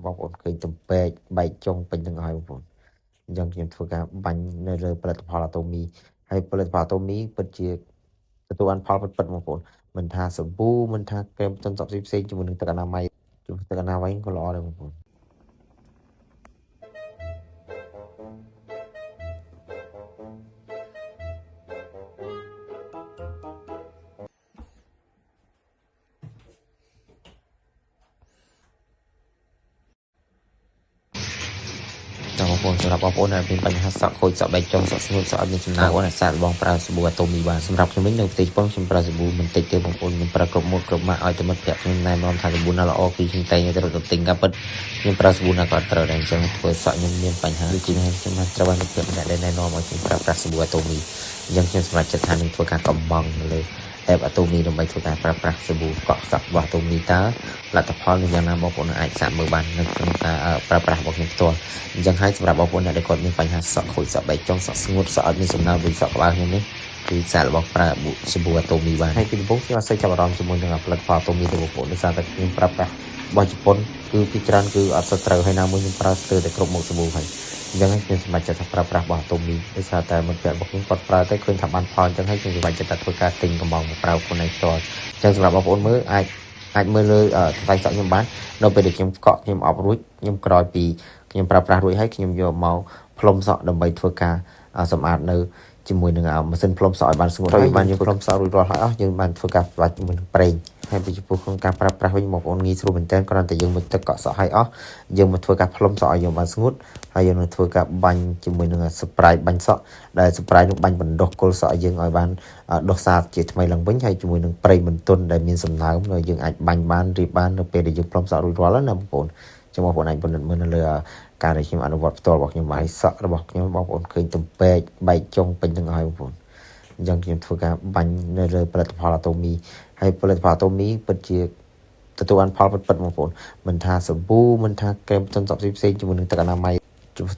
បងប្អូនឃើញទំពេកបែកចុងពេញទាំងអស់ហើយបងប្អូនអញ្ចឹងខ្ញុំធ្វើការបាញ់នៅលើផលិតផលអាតូមីហើយផលិតផលអាតូមីពិតជាទទួលបានផលពិតៗបងប្អូនមិនថាសាប៊ូមិនថាក្រែមទន់សក់ផ្សេងៗជាមួយនឹងទឹកអនាម័យទឹកអនាម័យក៏ល្អដែរបងប្អូន Chàoបងប្អូនសម្រាប់បងប្អូនដែលមានបញ្ហាសក់ខូចសក់បែកចុងសក់ស្ងួតសក់អត់មានសំណើអូនអាសាបងប្រើសាប៊ូអាតូមីបានសម្រាប់ខ្ញុំវិញនៅប្រទេសជប៉ុនខ្ញុំប្រើសាប៊ូមិនតិចទេបងប្អូនខ្ញុំប្រើគ្រប់ម៉ូតគ្រប់ម៉ាកឲ្យតែមិត្តភក្តិខ្ញុំណែនាំថាសាប៊ូណាល្អគឺខ្ញុំតែងទៅរកទិញកាពិតខ្ញុំប្រើសាប៊ូណាក៏ត្រូវដែរអញ្ចឹងធ្វើសក់ខ្ញុំមានបញ្ហាដូចជាខ្ញុំបានត្រូវបានមិត្តភក្តិម្នាក់ដែលណែនាំឲ្យខ្ញុំប្រើប្រាស់សាប៊ូអាតូមីអញ្ចឹងខ្ញុំសម្រេចចិត្តថានឹងធ្វើការកំបងលើអេបអាតូមីដើម្បីធ្វើការប្រើប្រាស់សាប៊ូកក់សក់របស់អាតូមីតើលទ្ធផលនឹងយ៉ាងណាបងប្អូនអាចសាកមើលបាននៅក្នុងការប្រើប្រាស់របស់ខ្ញុំផ្ទាល់អញ្ចឹងហើយសម្រាប់បងប្អូនដែលគាត់មានបញ្ហាសក់ខូចសក់បែកចុងសក់ស្ងួតសក់អត់មានសំណើវិញសក់ក្បាលខ្ញុំនេះគឺសាករបស់ប្រើសាប៊ូអាតូមីបានហើយពីដំបូងខ្ញុំអត់សូវចាប់អារម្មណ៍ជាមួយនឹងផលិតផលអាតូមីទេបងប្អូនដោយសារតែខ្ញុំប្រើប្រាស់របស់ជប៉ុនគឺពីច្រើនគឺអត់សូវត្រូវហើយណាមួយខ្ញុំប្រើស្ទើរតែគ្រប់មុខសាប៊ូហើយអញ្ចឹងខ្ញុំសម្រេចចិត្តថាប្រើប្រាស់របស់អាតូមីដោយសារតែមិត្តភក្តិរបស់ខ្ញុំគាត់ប្រើទៅឃើញថាបានផលអញ្ចឹងហើយខ្ញុំសម្រេចចិត្តថាធ្វើការទិញកំបងមកប្រើខ្លួនឯងផ្ទាល់អញ្ចឹងសម្រាប់បងប្អូនមើលអាចមើលលើខ្សែសក់ខ្ញុំបាននៅពេលដែលខ្ញុំកក់ខ្ញុំអប់រួចខ្ញុំក្រោយពីខ្ញុំប្រើប្រាស់រួចហើយខ្ញុំយកមកផ្លុំសក់ដើម្បីធ្វើការសម្អាតនៅជាមួយនឹងម៉ាស៊ីនផ្លុំសក់ឲ្យបានស្ងួតហើយបានយើងផ្លុំសក់រួចរាល់ហើយអស់យើងបានធ្វើការបាច់ជាមួយនឹងប្រេងហើយពីចំពោះក្នុងការប្រើប្រាស់វិញបងប្អូនងាយស្រួលមែនទែនគ្រាន់តែយើងមកទឹកកក់សក់ឲ្យអស់យើងមកធ្វើការផ្លុំសក់ឲ្យយើងបានស្ងួតហើយយើងនឹងធ្វើការបាញ់ជាមួយនឹងស្ប្រៃបាញ់សក់ដែលស្ប្រៃនឹងបាញ់បណ្ដុះគល់សក់ឲ្យយើងឲ្យបានដុះសាជាថ្មីឡើងវិញហើយជាមួយនឹងប្រេងបន្ទន់ដែលមានសំណើមហើយយើងអាចបាញ់បានរៀបបាននៅពេលដែលយើងផ្លុំសក់រួចរាល់ណាបងប្អូនចឹងបងប្អូនអាចពិនិត្យមើលនៅលើការដែលខ្ញុំអនុវត្តផ្ទាល់របស់ខ្ញុំហើយសក់របស់ខ្ញុំបងប្អូនឃើញទំពេកបែកចុងពេញទាំងអស់ហើយបងប្អូនអញ្ចឹងខ្ញុំធ្វើការបាញ់នៅលើផលិតផលអាតូមីហើយផលិតផលអាតូមីពិតជាទទួលបានផលពិតៗបងប្អូនមិនថាសាប៊ូមិនថាក្រែមទន់សក់ផ្សេងៗជាមួយនឹងទឹកអនាម័យ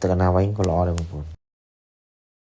ទឹកអនាម័យក៏ល្អដែរបងប្អូន